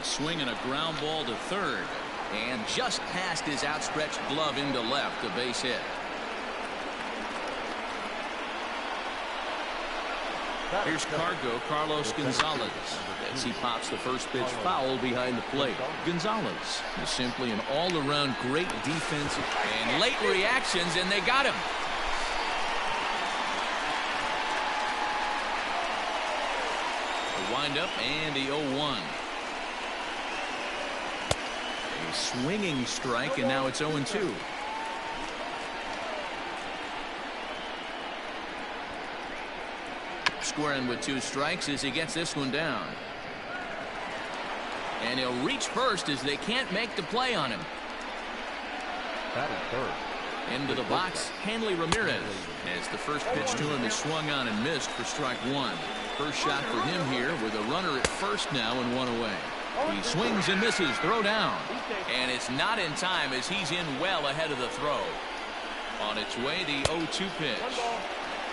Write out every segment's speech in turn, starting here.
Swing and a ground ball to third. And just past his outstretched glove into left, a base hit. Here's Carlos Gonzalez as he pops the first pitch foul behind the plate. Gonzalez is simply an all-around great defensive and late reactions, and they got him. The windup and the 0-1. A swinging strike, and now it's 0-2. Squaring with 2 strikes as he gets this one down. And he'll reach first as they can't make the play on him. Into the box, Hanley Ramirez, as the first pitch to him is swung on and missed for strike 1. First shot for him here with a runner at first now and 1 away. He swings and misses, throw down. And it's not in time as he's in well ahead of the throw. On its way, the 0-2 pitch.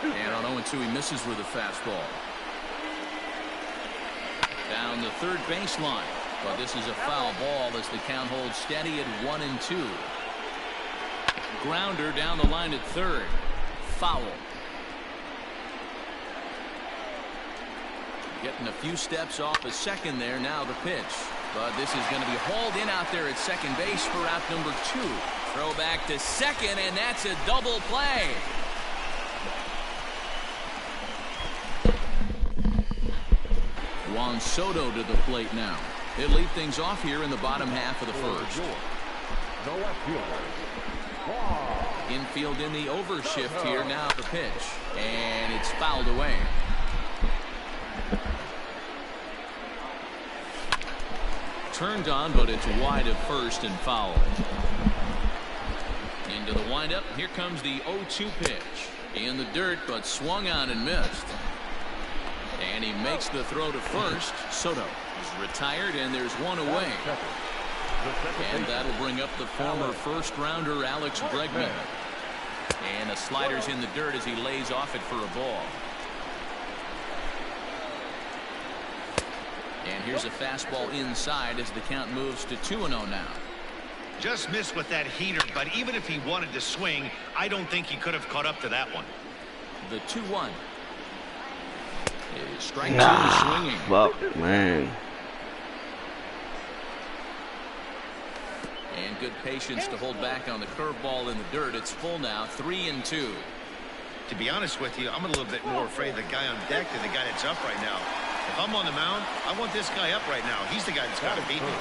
And on 0-2, he misses with a fastball. Down the third baseline. But this is a foul ball as the count holds steady at 1-2. Grounder down the line at third. Foul. Getting a few steps off a second there. Now the pitch. But this is going to be hauled in out there at second base for out number 2. Throw back to second, and that's a double play. Juan Soto to the plate now. He'll lead things off here in the bottom half of the first. Infield in the overshift here. Now the pitch. And it's fouled away. Turned on, but it's wide of first and foul. Into the windup. Here comes the 0-2 pitch. In the dirt, but swung on and missed. And he makes the throw to first. Soto is retired, and there's 1 away. And that'll bring up the former first-rounder Alex Bregman. And the slider's in the dirt as he lays off it for a ball. And here's a fastball inside as the count moves to 2-0 now. Just missed with that heater, but even if he wanted to swing, I don't think he could have caught up to that one. The 2-1. Strike 2 swinging. Fuck, man. And good patience to hold back on the curveball in the dirt. It's full now, 3-2. To be honest with you, I'm a little bit more afraid of the guy on deck than the guy that's up right now. If I'm on the mound, I want this guy up right now. He's the guy that's got to beat me.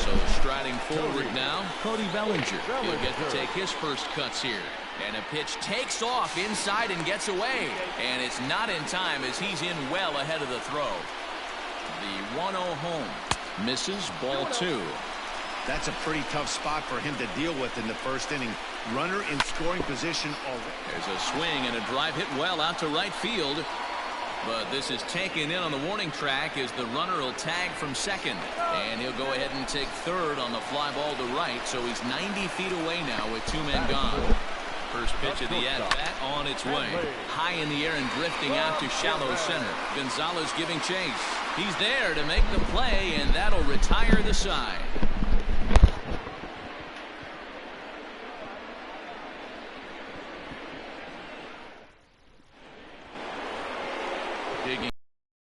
So striding forward now, Cody Bellinger. He'll get to take his first cuts here. And a pitch takes off inside and gets away. And it's not in time as he's in well ahead of the throw. The 1-0 home. Misses, ball 2. That's a pretty tough spot for him to deal with in the first inning. Runner in scoring position already. There's a swing and a drive hit well out to right field. But this is taken in on the warning track as the runner will tag from second. And he'll go ahead and take third on the fly ball to right. So he's 90 feet away now with 2 men gone. First pitch of the at-bat on its way. High in the air and drifting out to shallow center. Gonzalez giving chase. He's there to make the play, and that'll retire the side. Digging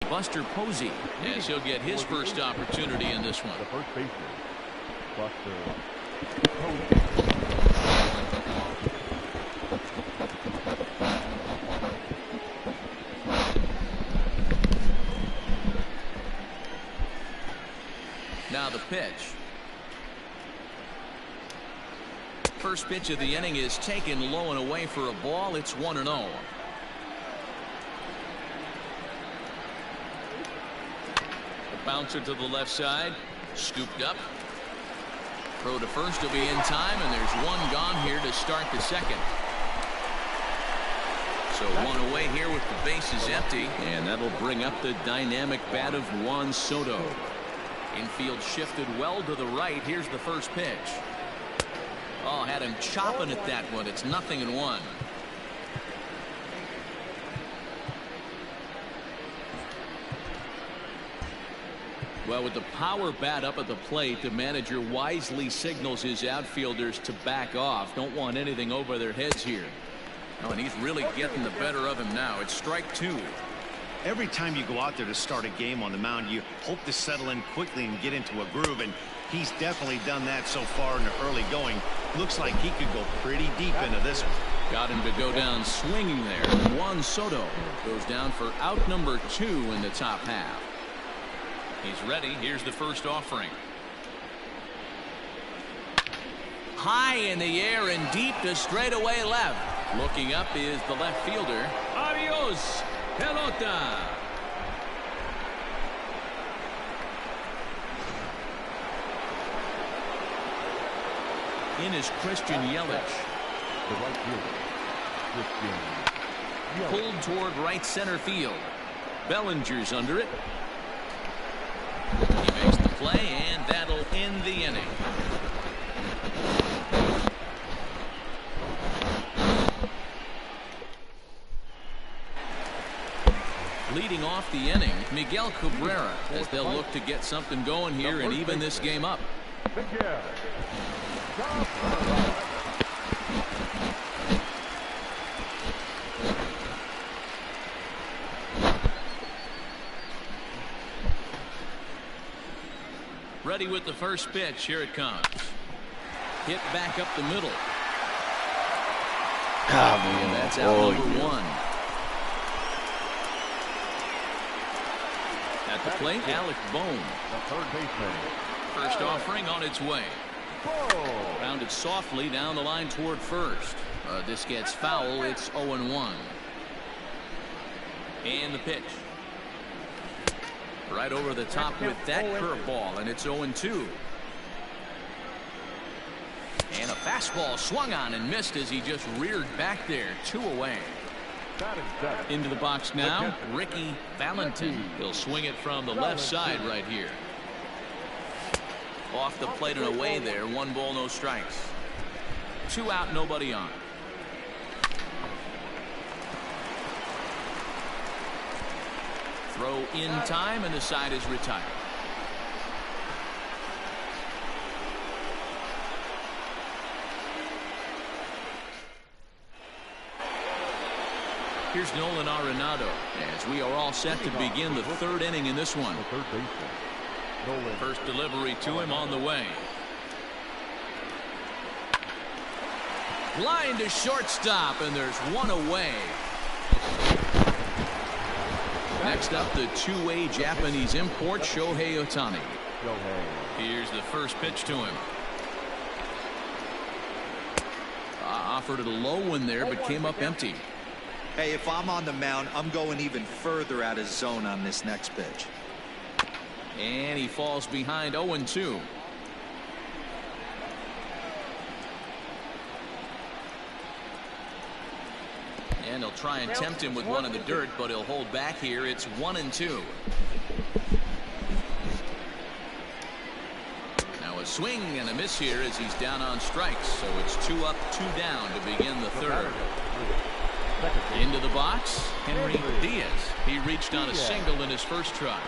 Buster Posey as he'll get his first opportunity in this one. The first baseman, Buster Posey. Now the pitch. First pitch of the inning is taken low and away for a ball. It's 1-0. Bouncer to the left side. Scooped up. Throw to first will be in time, and there's 1 gone here to start the second. So 1 away here with the bases empty, and that'll bring up the dynamic bat of Juan Soto. Infield shifted well to the right. Here's the first pitch. Oh, had him chopping at that one. It's 0-1. Well, with the power bat up at the plate, the manager wisely signals his outfielders to back off. Don't want anything over their heads here. Oh, and he's really getting the better of him now. It's strike 2. Every time you go out there to start a game on the mound, you hope to settle in quickly and get into a groove, and he's definitely done that so far in the early going. Looks like he could go pretty deep into this one. Got him to go down swinging there. Juan Soto goes down for out number 2 in the top half. He's ready. Here's the first offering. High in the air and deep to straightaway left. Looking up is the left fielder. Adios, pelota. In is Christian Yelich. The right fielder, Christian. Pulled toward right center field. Bellinger's under it. He makes the play, and that'll end the inning. Leading off the inning, Miguel Cabrera, as they'll look to get something going here and even this game up. Ready with the first pitch. Here it comes. Hit back up the middle. And that's out number 1. At the plate, Alec Bohm. The third baseman. First offering on its way. Rounded softly down the line toward first. This gets foul. It's 0-1. And the pitch. Right over the top with that curveball, and it's 0-2. And a fastball swung on and missed as he just reared back there. 2 away. Into the box now, Ricky Valentin. He'll swing it from the left side right here. Off the plate and away there. 1 ball, no strikes. 2 out, nobody on. Throw in time, and the side is retired. Here's Nolan Arenado as we are all set to begin the 3rd inning in this one. The third baseman. Nolan. First delivery to him on the way. Line to shortstop, and there's 1 away. Next up, the 2-way Japanese import, Shohei Ohtani. Here's the first pitch to him. Offered it a low one there, but came up empty. Hey, if I'm on the mound, I'm going even further out of zone on this next pitch. And he falls behind 0-2. And he'll try and tempt him with one in the dirt, but he'll hold back here. It's 1-2. Now a swing and a miss here as he's down on strikes. So it's 2 up, 2 down to begin the 3rd. Into the box, Henry Diaz. He reached on a single in his first try.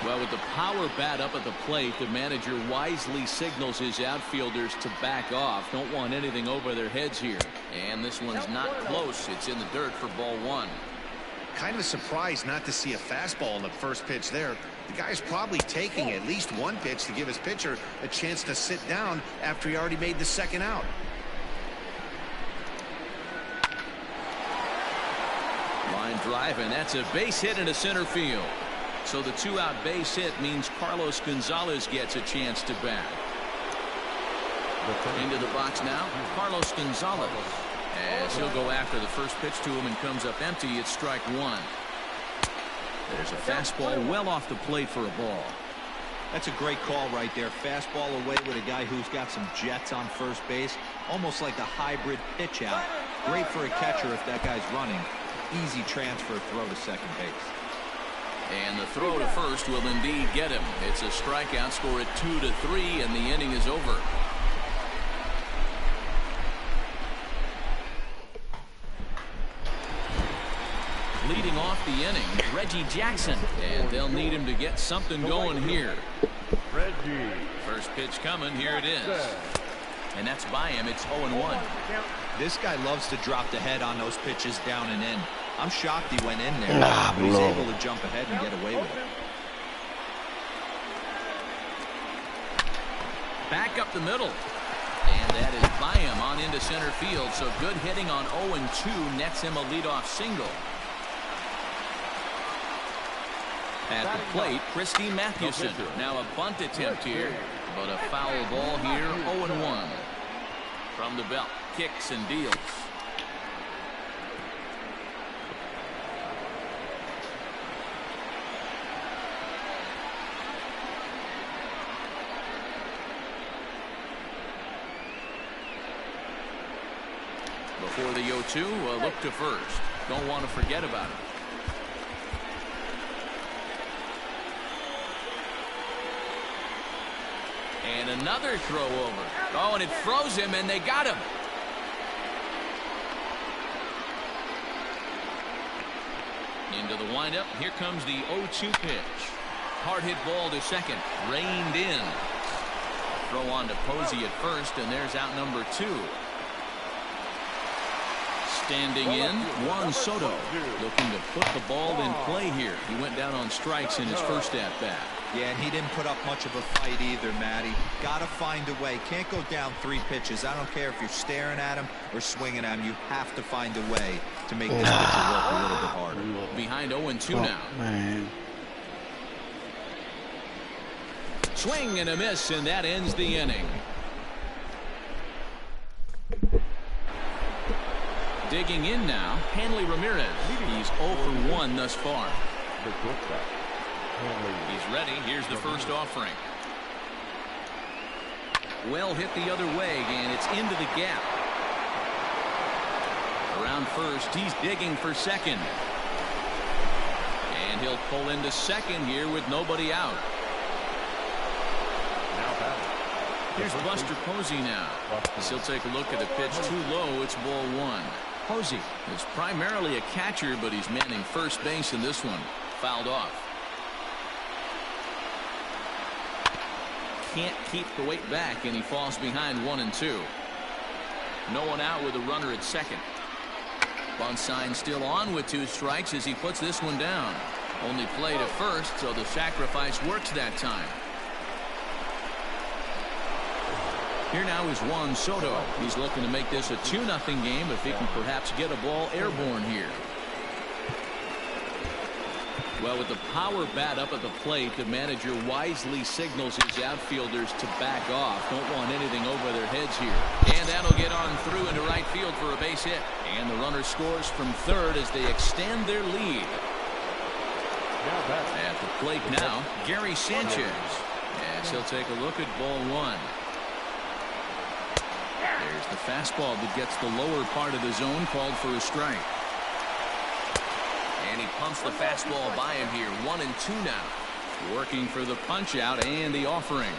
Well, with the power bat up at the plate, the manager wisely signals his outfielders to back off. Don't want anything over their heads here. And this one's not close. It's in the dirt for ball 1. Kind of a surprise not to see a fastball on the first pitch there. The guy's probably taking at least 1 pitch to give his pitcher a chance to sit down after he already made the 2nd out. Line drive, and that's a base hit into center field. So the 2-out base hit means Carlos Gonzalez gets a chance to bat. Into the box now, Carlos Gonzalez. As he'll go after the first pitch to him and comes up empty, it's strike 1. There's a fastball well off the plate for a ball. That's a great call right there. Fastball away with a guy who's got some jets on first base. Almost like a hybrid pitch out. Great for a catcher if that guy's running. Easy transfer throw to second base. And the throw to first will indeed get him. It's a strikeout, score at 2-3, and the inning is over. Leading off the inning, Reggie Jackson. And they'll need him to get something going here. Reggie. First pitch coming. Here it is. And that's by him. It's 0-1. This guy loves to drop the head on those pitches down and in. I'm shocked he went in there, but he's able to jump ahead and get away with it. Back up the middle. And that is by him on into center field. So good hitting on 0-2 nets him a leadoff single. At the plate, Christy Mathewson. Now a bunt attempt here, but a foul ball here. 0-1. From the belt, kicks and deals. Before the 0-2, a look to first. Don't want to forget about it. And another throw over. Oh, and it froze him, and they got him. Into the windup. Here comes the 0-2 pitch. Hard hit ball to second. Reined in. Throw on to Posey at first, and there's out number 2. Standing in, Juan Soto, looking to put the ball in play here. He went down on strikes in his first at-bat. Yeah, and he didn't put up much of a fight either, Matty. Got to find a way. Can't go down 3 pitches. I don't care if you're staring at him or swinging at him. You have to find a way to make this pitcher work a little bit harder. Behind 0-2 now. Man. Swing and a miss, and that ends the inning. Digging in now, Hanley Ramirez. He's 0 for 1 thus far. He's ready. Here's the first offering. Well hit the other way, and it's into the gap. Around first, he's digging for second. And he'll pull into second here with nobody out. Here's Buster Posey now. He'll take a look at the pitch too low. It's ball 1. Posey is primarily a catcher, but he's manning first base in this one. Fouled off. Can't keep the weight back, and he falls behind 1 and 2. No one out with a runner at second. Bunt sign still on with 2 strikes as he puts this one down. Only play to first, so the sacrifice works that time. Here now is Juan Soto. He's looking to make this a 2-0 game if he can perhaps get a ball airborne here. Well, with the power bat up at the plate, the manager wisely signals his outfielders to back off. Don't want anything over their heads here. And that'll get on through into right field for a base hit. And the runner scores from third as they extend their lead. At the plate now, Gary Sanchez. As he'll take a look at ball 1. There's the fastball that gets the lower part of the zone, called for a strike. And he pumps the fastball by him here. 1 and 2 now. Working for the punch out and the offering.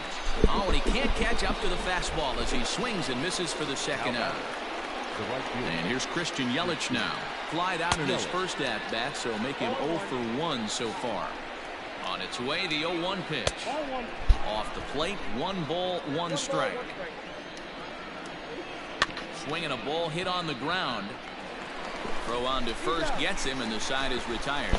Oh, and he can't catch up to the fastball as he swings and misses for the second out. And here's Christian Yelich now. Flied out in his first at bat, so make him 0 for 1 so far. On its way, the 0-1 pitch. Off the plate, 1 ball, 1 strike. Swinging a ball hit on the ground. Throw on to first gets him, and the side is retired.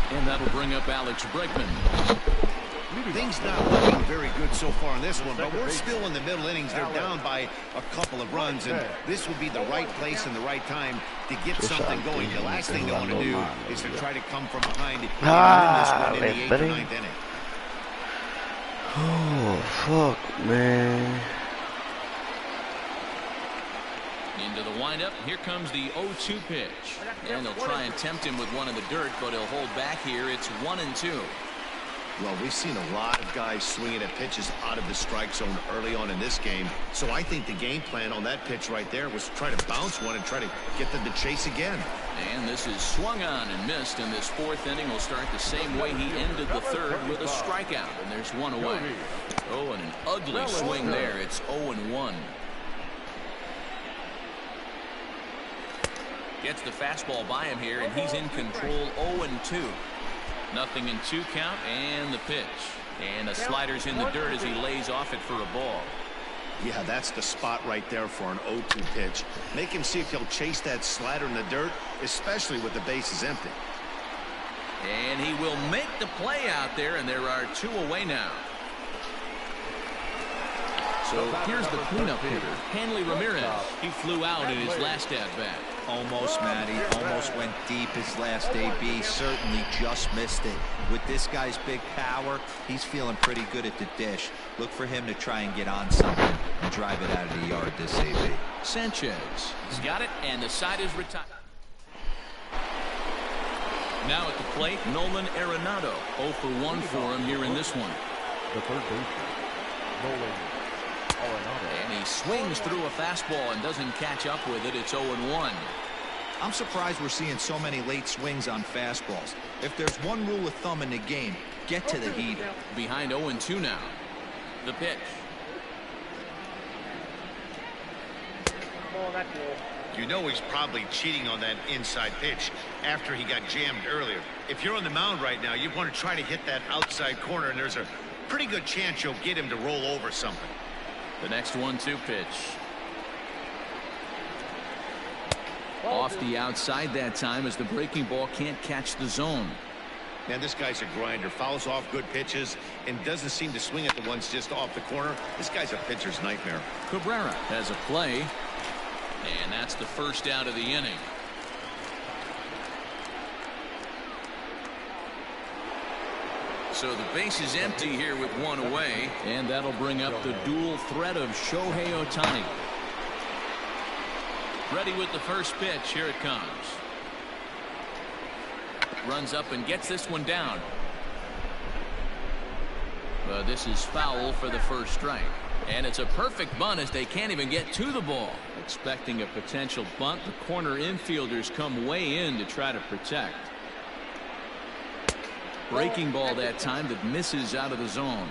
And that'll bring up Alex Bregman. Things not looking very good so far in this one, but we're still in the middle innings. They're down by a couple of runs, and this would be the right place and the right time to get something going. The last thing they want to do is to try to come from behind and win this one in the 8th or 9th inning. Oh, fuck, man. Into the windup. Here comes the 0-2 pitch. And they'll try and tempt him with one in the dirt, but he'll hold back here. It's 1 and 2. Well, we've seen a lot of guys swinging at pitches out of the strike zone early on in this game. So I think the game plan on that pitch right there was to try to bounce one and try to get them to chase again. And this is swung on and missed, and this 4th inning will start the same way he ended the 3rd with a strikeout, and there's 1 away. Oh, and an ugly swing there. It's 0-1. Gets the fastball by him here, and he's in control. 0-2. Nothing in 2 count, and the pitch. And the slider's in the dirt as he lays off it for a ball. Yeah, that's the spot right there for an 0-2 pitch. Make him see if he'll chase that slider in the dirt, especially with the bases empty. And he will make the play out there, and there are 2 away now. So here's the cleanup hitter, Hanley Ramirez. He flew out in his last at-bat. Almost, Matty. Almost went deep his last AB. Certainly just missed it. With this guy's big power, he's feeling pretty good at the dish. Look for him to try and get on something and drive it out of the yard this AB. Sanchez. He's got it, and the side is retired. Now at the plate, Nolan Arenado. 0 for 1 for him here in this one. The third baseman, Nolan Arenado. And he swings through a fastball and doesn't catch up with it. It's 0-1. I'm surprised we're seeing so many late swings on fastballs. If there's one rule of thumb in the game, get to the heater. Behind 0-2 now. The pitch. You know he's probably cheating on that inside pitch after he got jammed earlier. If you're on the mound right now, you want to try to hit that outside corner, and there's a pretty good chance you'll get him to roll over something. The next 1-2 pitch. Off the outside that time as the breaking ball can't catch the zone. Man, this guy's a grinder. Fouls off good pitches and doesn't seem to swing at the ones just off the corner. This guy's a pitcher's nightmare. Cabrera has a play. And that's the first out of the inning. So the base is empty here with 1 away. And that'll bring up the dual threat of Shohei Ohtani. Ready with the first pitch. Here it comes. Runs up and gets this one down. This is foul for the first strike. And it's a perfect bunt as they can't even get to the ball. Expecting a potential bunt, the corner infielders come way in to try to protect. Breaking ball that time that misses out of the zone.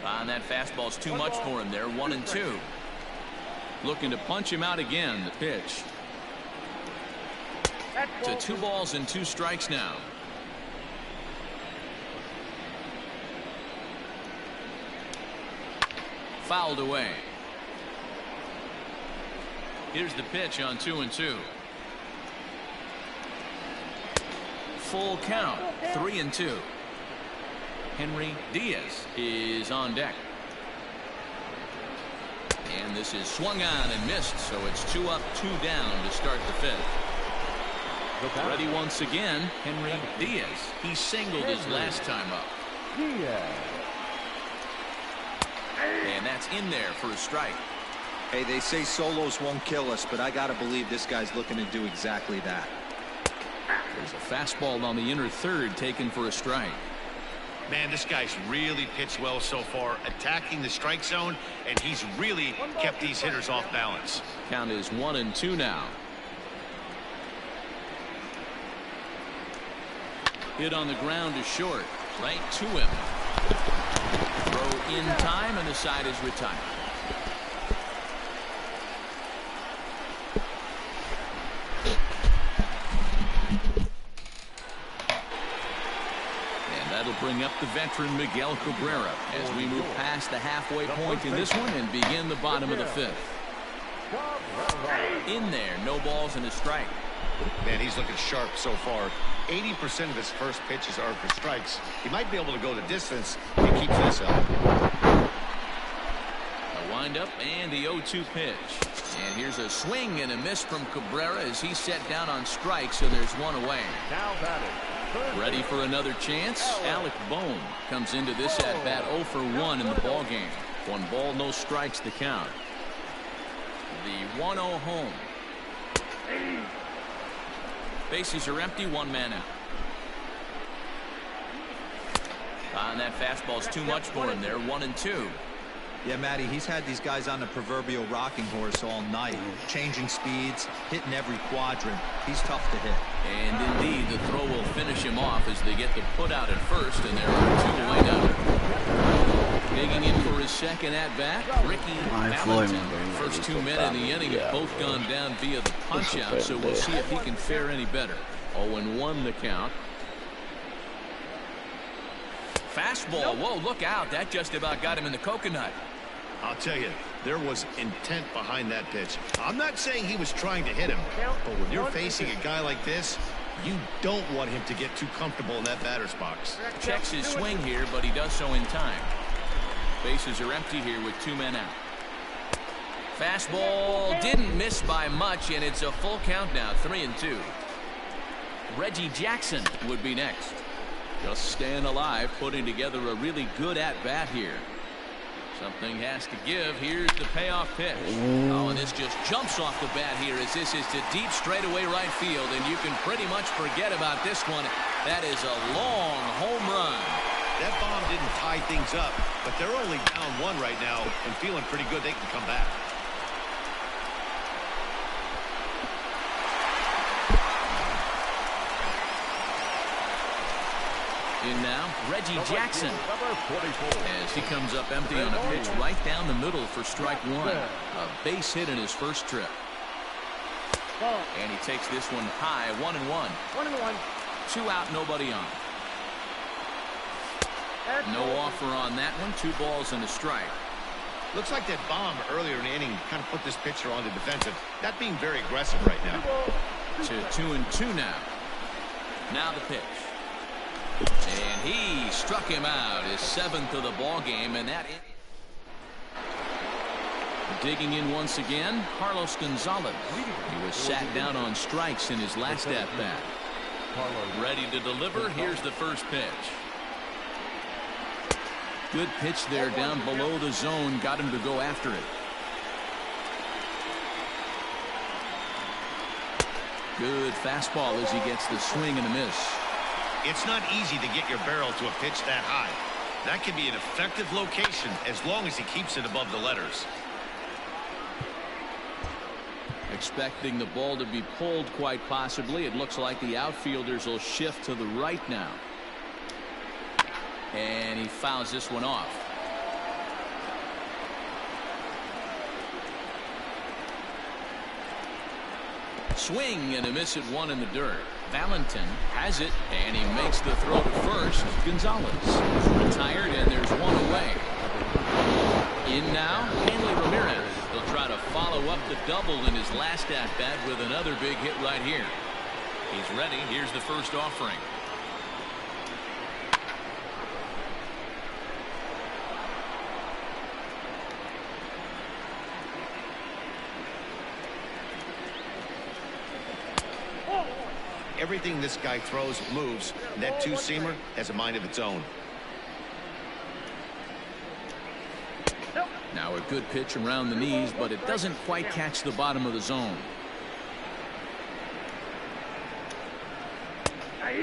And that fastball's too much for him there. 1-2. Looking to punch him out again. The pitch. To 2 balls and 2 strikes now. Fouled away. Here's the pitch on 2-2. Full count. 3-2. Henry Diaz is on deck. And this is swung on and missed, so it's 2 up, 2 down to start the 5th. Ready once again, Henry Diaz. He singled his last time up. And that's in there for a strike. Hey, they say solos won't kill us, but I gotta believe this guy's looking to do exactly that. There's a fastball on the inner third taken for a strike. Man, this guy's really pitched well so far, attacking the strike zone, and he's really kept these hitters off balance. Count is 1-2 now. Hit on the ground to short. Right to him. Throw in time, and the side is retired. That'll bring up the veteran Miguel Cabrera as we move past the halfway point in this one and begin the bottom of the 5th. In there, no balls and a strike. Man, he's looking sharp so far. 80% of his first pitches are for strikes. He might be able to go the distance if he keeps this up. A windup and the 0-2 pitch. And here's a swing and a miss from Cabrera as he's set down on strikes, so there's 1 away. Now batting. Ready for another chance. Alec Bohm comes into this at bat 0 for 1 in the ball game. 1 ball, no strikes to count. The 1-0 home. Bases are empty, 1 man out. And that fastball's too much for him there. 1-2. Yeah, Matty, he's had these guys on the proverbial rocking horse all night, changing speeds, hitting every quadrant. He's tough to hit. And indeed, the throw will finish him off as they get the put out at first, and there are 2 away now. Digging in for his second at-bat, Ricky Mlb20. First 2 men in the inning have both gone down via the punch-out, so we'll see if he can fare any better. 0-1 the count. Fastball. Whoa, look out. That just about got him in the coconut. I'll tell you, there was intent behind that pitch. I'm not saying he was trying to hit him, but when you're facing a guy like this, you don't want him to get too comfortable in that batter's box. Checks his swing here, but he does so in time. Bases are empty here with 2 men out. Fastball didn't miss by much, and it's a full count now, 3-2. Reggie Jackson would be next. Just staying alive, putting together a really good at-bat here. Something has to give. Here's the payoff pitch. Oh, and this just jumps off the bat here as this is to deep straightaway right field, and you can pretty much forget about this one. That is a long home run. That bomb didn't tie things up, but they're only down 1 right now and feeling pretty good they can come back. In now, Reggie Jackson, as he comes up empty on a pitch right down the middle for strike 1. A base hit in his first trip. And he takes this one high, 1-1. 2 out, nobody on. No offer on that one. 2 balls and a strike. Looks like that bomb earlier in the inning kind of put this pitcher on the defensive. Not being very aggressive right now. To 2-2 now. Now the pitch. And he struck him out, his 7th of the ball game, and that digging in once again, Carlos Gonzalez. He was sat down on strikes in his last at bat. Ready to deliver. Here's the first pitch. Good pitch there down below the zone, got him to go after it. Good fastball as he gets the swing and a miss. It's not easy to get your barrel to a pitch that high. That can be an effective location as long as he keeps it above the letters. Expecting the ball to be pulled quite possibly. It looks like the outfielders will shift to the right now. And he fouls this one off. Swing and a miss at 1 in the dirt. Valentin has it, and he makes the throw to first. Gonzalez retired, and there's 1 away. In now, Hanley Ramirez. He'll try to follow up the double in his last at-bat with another big hit right here. He's ready. Here's the first offering. Everything this guy throws moves, and that 2-seamer has a mind of its own. Now a good pitch around the knees, but it doesn't quite catch the bottom of the zone.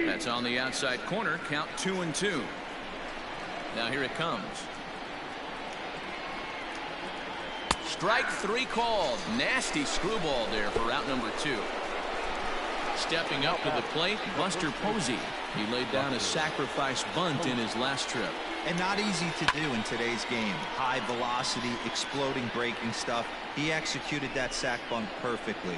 That's on the outside corner. Count 2-2. Now here it comes. Strike 3 called. Nasty screwball there for out number 2. Stepping up to the plate, Buster Posey. He laid down a sacrifice bunt in his last trip. And not easy to do in today's game. High velocity, exploding breaking stuff. He executed that sac bunt perfectly.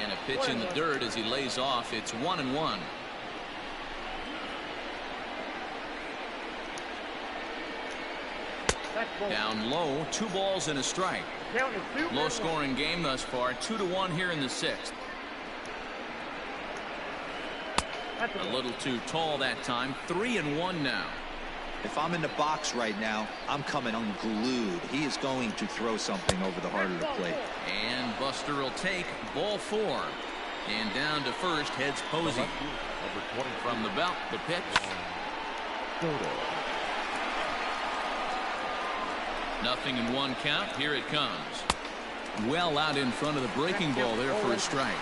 And a pitch in the dirt as he lays off. It's 1-1. Down low, 2 balls and a strike. Low scoring game thus far, 2-1 here in the 6th. A little too tall that time. 3-1 now. If I'm in the box right now, I'm coming unglued. He is going to throw something over the heart of the plate. And Buster will take ball 4. And down to first heads Posey. From the belt, the pitch. Nothing in 1 count. Here it comes. Well out in front of the breaking ball there for a strike.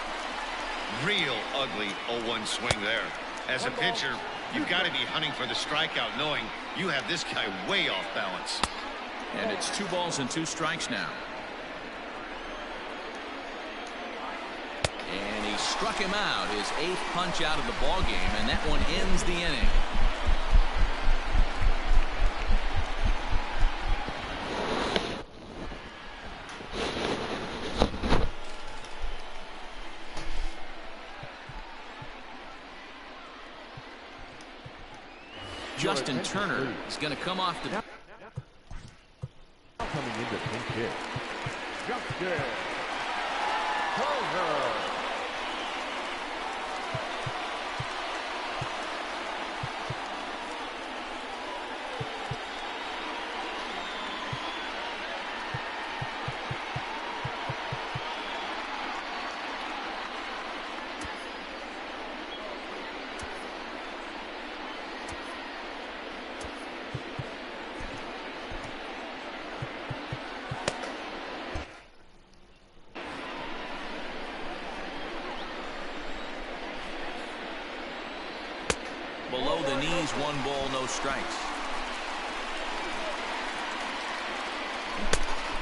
Real ugly 0-1 swing there. As a pitcher, You've got to be hunting for the strikeout, knowing you have this guy way off balance. And it's 2 balls and 2 strikes now. And he struck him out, his 8th punch out of the ball game, and that one ends the inning. Justin Turner is going to come off the... Coming into pinch hit. Justin Turner. Below the knees, 1 ball, no strikes.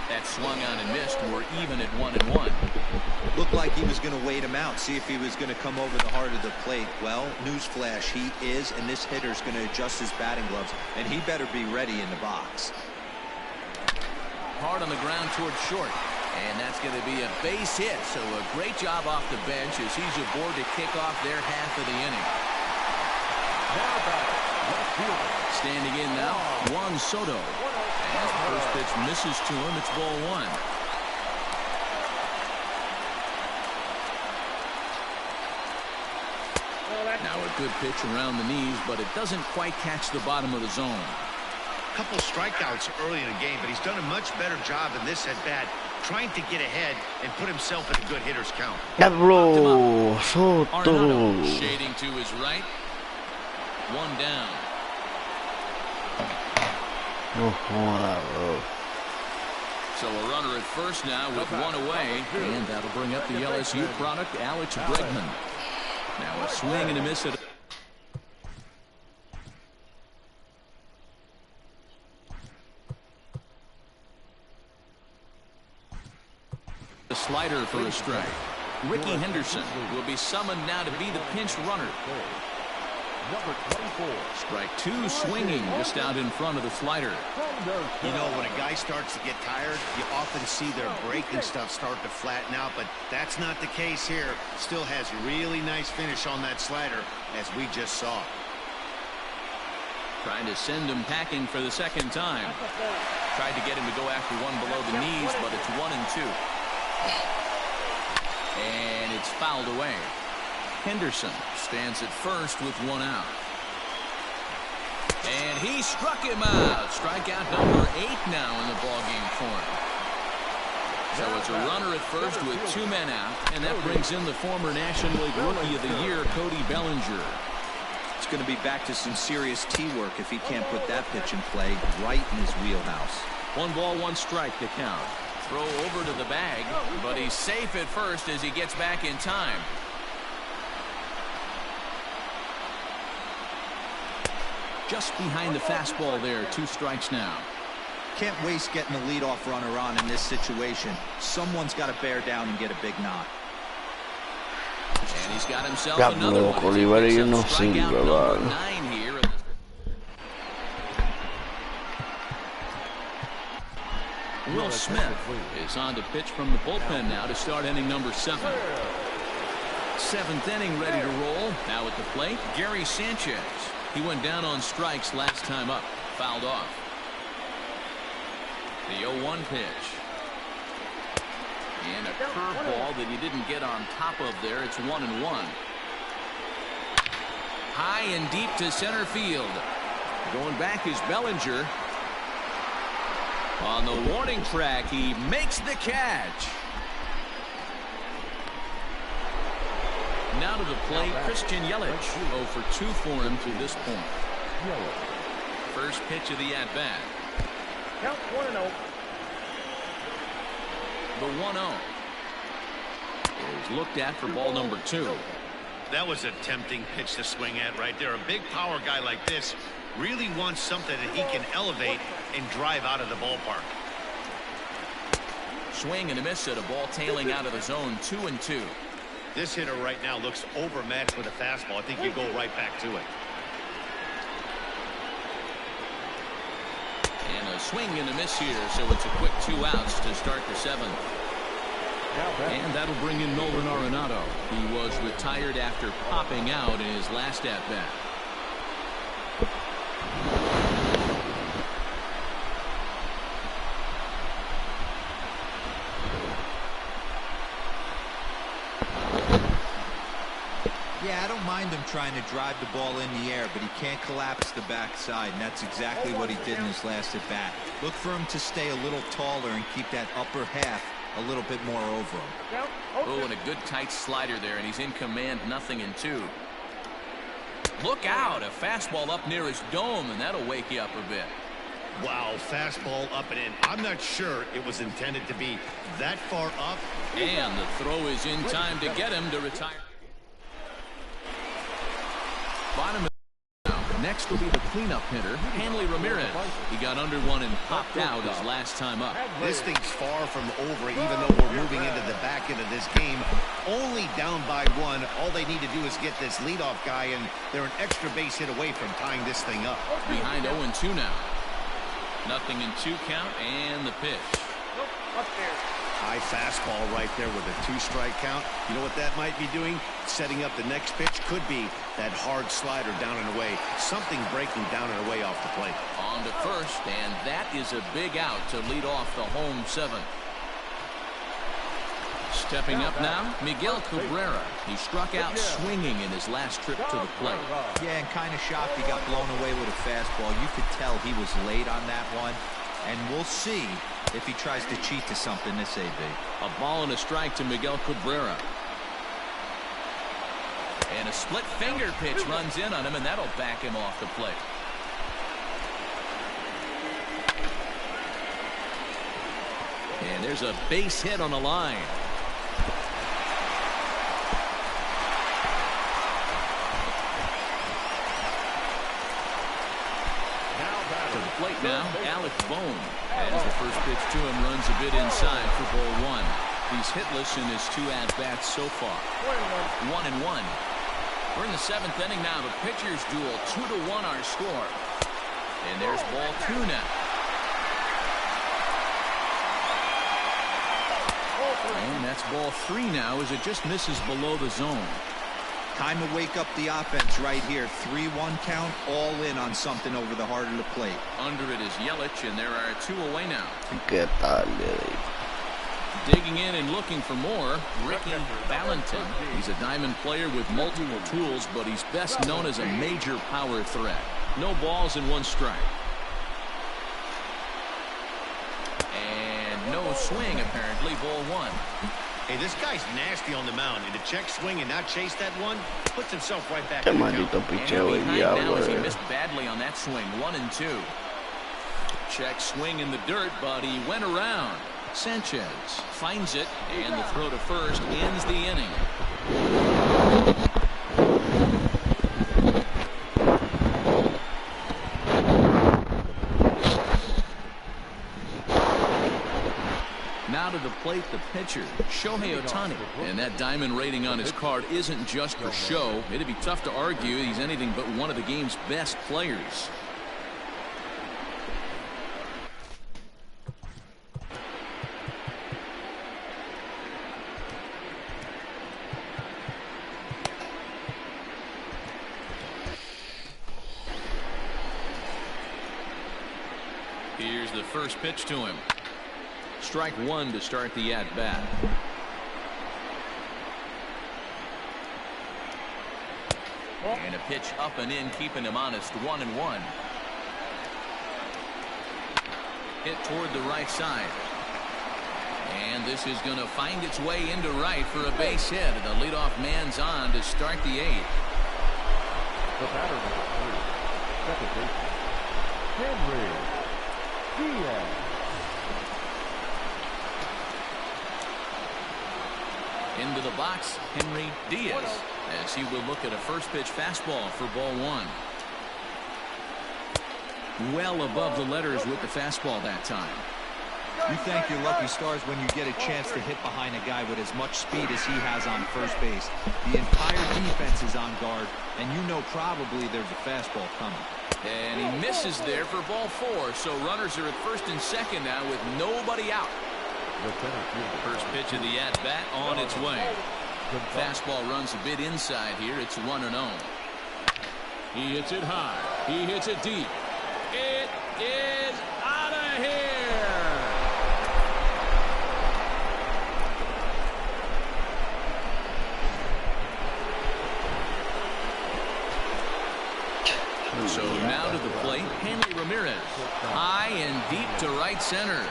That swung on and missed. We're even at 1-1. Looked like he was going to wait him out, see if he was going to come over the heart of the plate. Well, newsflash, he is, and this hitter's going to adjust his batting gloves, and he better be ready in the box. Hard on the ground towards short. And that's going to be a base hit. So a great job off the bench as he's aboard to kick off their half of the inning. Standing in now, Juan Soto. As the first pitch misses to him, it's ball 1. Now a good pitch around the knees, but it doesn't quite catch the bottom of the zone. Couple strikeouts early in the game, but he's done a much better job in this at-bat, trying to get ahead and put himself in a good hitter's count. Diablo, Soto. Arenado shading to his right. 1 down. No joda, bro. So a runner at first now with 1 away, and that'll bring up the LSU product, Alex Bregman. Now a swing and a miss at the slider for a strike. Ricky Henderson will be summoned now to be the pinch runner. Number 24. Strike 2 swinging just out in front of the slider. You know, when a guy starts to get tired, you often see their breaking stuff start to flatten out, but that's not the case here. Still has really nice finish on that slider, as we just saw. Trying to send him packing for the 2nd time. Tried to get him to go after one below the knees, but it's 1-2. And it's fouled away. Henderson stands at first with 1 out. And he struck him out. Strikeout number 8 now in the ballgame for him. So it's a runner at first with 2 men out, and that brings in the former National League Rookie of the Year, Cody Bellinger. It's going to be back to some serious tee work if he can't put that pitch in play right in his wheelhouse. 1 ball, 1 strike to count. Throw over to the bag, but he's safe at first as he gets back in time. Just behind the fastball there, 2 strikes now. Can't waste getting the leadoff runner on in this situation. Someone's got to bear down and get a big knock. And he's got himself Diablo, another one. Oliveira, He yo no picks up strikeout sirve, number vale. 9 here. Will Smith is on to pitch from the bullpen now to start inning number 7. 7th inning ready to roll. Now at the plate, Gary Sanchez. He went down on strikes last time up. Fouled off. The 0-1 pitch. And a curveball that he didn't get on top of there. It's 1-1. High and deep to center field. Going back is Bellinger. On the warning track, he makes the catch. Now to the plate, Christian Yelich. 0 for 2 for him to this point. First pitch of the at-bat. Count 1-0. The 1-0 is looked at for ball number 2. That was a tempting pitch to swing at right there. A big power guy like this really wants something that he can elevate and drive out of the ballpark. Swing and a miss at a ball tailing out of the zone. 2-2. This hitter right now looks overmatched with a fastball. I think you go right back to it. And a swing and a miss here, so it's a quick 2 outs to start the 7th. And that'll bring in Nolan Arenado. He was retired after popping out in his last at-bat. Yeah, I don't mind him trying to drive the ball in the air, but he can't collapse the backside, and that's exactly what he did in his last at-bat. Look for him to stay a little taller and keep that upper half a little bit more over him. Oh, and a good tight slider there, and he's in command. 0-2. Look out, a fastball up near his dome, and that'll wake you up a bit. Wow, fastball up and in. I'm not sure it was intended to be that far up. And the throw is in time to get him to retire. Bottom of next will be the cleanup hitter, Hanley Ramirez. He got under one and popped out his last time up. This thing's far from over, even though we're moving into the back end of this game. Only down by 1. All they need to do is get this leadoff guy, and they're an extra base hit away from tying this thing up. Behind 0-2 now. 0-2 count, and the pitch. High fastball right there with a 2-strike count. You know what that might be doing? Setting up the next pitch. Could be that hard slider down and away. Something breaking down and away off the plate. On to first, and that is a big out to lead off the home 7th. Stepping up now, Miguel Cabrera. He struck out swinging in his last trip to the plate. Yeah, and kind of shocked he got blown away with a fastball. You could tell he was late on that one, and we'll see if he tries to cheat to something this AB. A ball and a strike to Miguel Cabrera. And a split finger pitch runs in on him, and that'll back him off the plate. And there's a base hit on the line. To the plate now, Alex Bone. As the first pitch to him runs a bit inside for ball 1. He's hitless in his 2 at-bats so far. 1-1. We're in the 7th inning now. The pitchers duel. 2-1 our score. And there's ball 2 now. And that's ball 3 now as it just misses below the zone. Time to wake up the offense right here. 3-1 count, all in on something over the heart of the plate. Under it is Yelich, and there are 2 away now. ¿Qué tal, Lily? Digging in and looking for more, Ricky Valentin. He's a diamond player with multiple tools, but he's best known as a major power threat. No balls and 1 strike. And no swing, apparently, ball 1. Hey, this guy's nasty on the mound, and to check swing and not chase that one, puts himself right back Qué in the maldito count. picheo And el behind now as he diablo. missed badly on that swing. 1-2. Check swing in the dirt, but he went around. Sanchez finds it, and the throw to first ends the inning. Now to the plate, the pitcher, Shohei Ohtani. And that diamond rating on his card isn't just for show. It'd be tough to argue he's anything but one of the game's best players. Here's the first pitch to him. Strike 1 to start the at-bat. And a pitch up and in, keeping him honest. 1-1. Hit toward the right side. And this is going to find its way into right for a base hit. The leadoff man's on to start the 8th. The batter number 3, second baseman, Henry Diaz. Into the box, Henry Diaz, as he will look at a first pitch fastball for ball one. Well above the letters with the fastball that time. You thank your lucky stars when you get a chance to hit behind a guy with as much speed as he has on first base. The entire defense is on guard, and you know probably there's a fastball coming. And he misses there for ball four, so runners are at first and second now with nobody out. First pitch of the at-bat on its way. Fastball runs a bit inside here. It's 1-0. He hits it high. He hits it deep. It is out of here. So now to the plate, Henry Ramirez. High and deep to right center.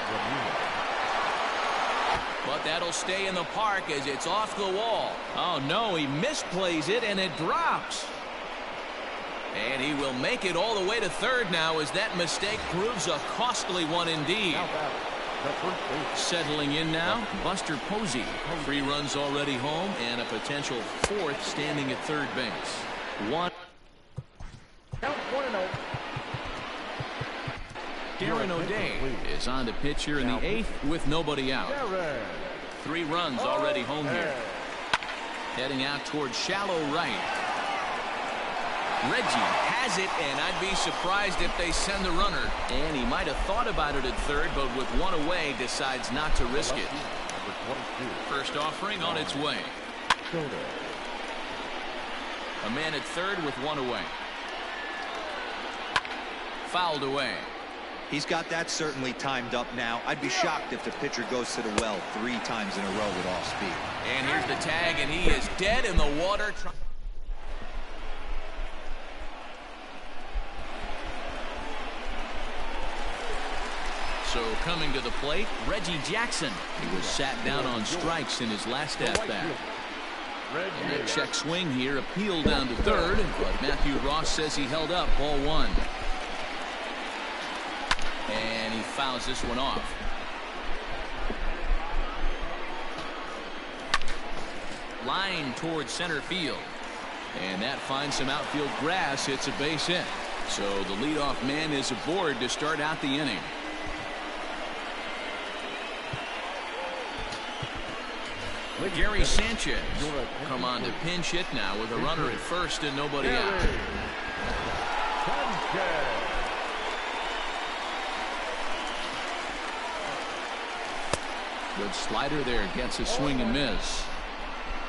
But that'll stay in the park as it's off the wall. Oh no, he misplays it and it drops. And he will make it all the way to third now as that mistake proves a costly one indeed. Settling in now, Buster Posey. 3 runs already home and a potential 4th standing at third base. Darren O'Day is on the pitch here in the 8th with nobody out. 3 runs already home here. Heading out towards shallow right. Reggie has it, and I'd be surprised if they send the runner. And he might have thought about it at third, but with 1 away, decides not to risk it. First offering on its way. A man at third with 1 away. Fouled away. He's got that certainly timed up now. I'd be shocked if the pitcher goes to the well 3 times in a row with off speed. And here's the tag, and he is dead in the water. So coming to the plate, Reggie Jackson. He was sat down on strikes in his last at-bat. And that check swing here, appealed down to third, but Matthew Ross says he held up ball 1. And he fouls this one off. Line towards center field. And that finds some outfield grass. It's a base hit. So the leadoff man is aboard to start out the inning. Gary Sanchez come on to pinch hit now with a runner at first and nobody out. Good slider there, gets a swing and miss.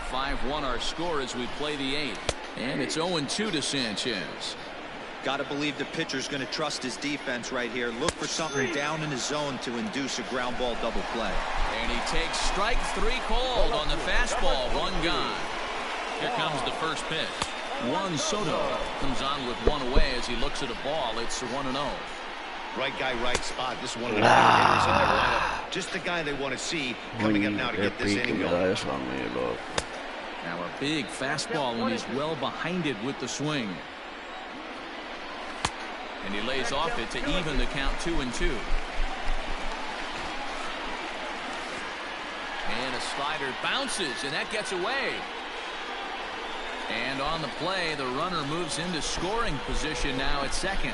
5-1 our score as we play the 8th. And it's 0-2 to Sanchez. Got to believe the pitcher's going to trust his defense right here. Look for something down in his zone to induce a ground ball double play. And he takes strike 3 called on the fastball. 1 gone. Here comes the first pitch. Juan Soto comes on with 1 away as he looks at a ball. It's 1-0. Right guy, right spot. This is one of the hitters in their lineup. Just the guy they want to see coming up now to get this inning going. Now a big fastball, and he's well behind it with the swing. And he lays off it to even the count 2-2. And a slider bounces, and that gets away. And on the play, the runner moves into scoring position now at second.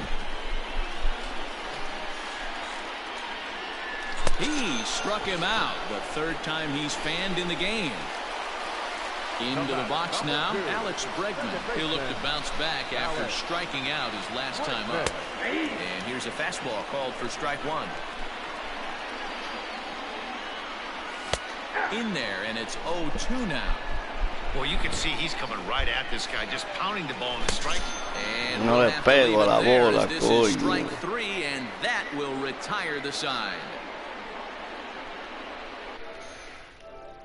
He struck him out, the 3rd time he's fanned in the game. Into the box now, Alex Bregman. He'll look to bounce back after striking out his last time up. And here's a fastball called for strike 1. In there, and it's 0-2 now. Well, you can see he's coming right at this guy, just pounding the ball in the strike. And no le pego la bola, this is strike 3, and that will retire the side.